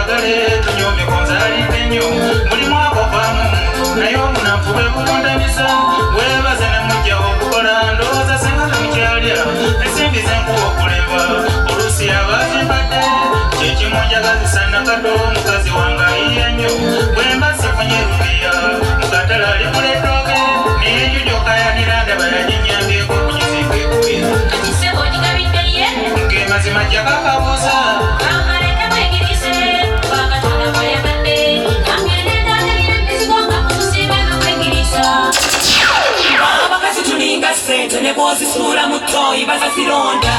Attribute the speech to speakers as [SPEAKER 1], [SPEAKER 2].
[SPEAKER 1] twagale tunyomye konzali penyo buli mwaka ovaamu naye omunafu bwe bulundamisa weebaze ne mujja okukola ndowooza singa temukyalya ensimbi zenkuwa okulemba oluusi abazimbadde kyekimu njagazisa nakato mukazi wange ayiya nnyo bwe mba sifunye rupiya mukatala alikuleddooge neyo gyokayanira ndaba yaginyambyeko okugizimba ekubira mazima jakakabuuza
[SPEAKER 2] abakazi tulinga sente ne bwozisuula mu ttooyi bazazironda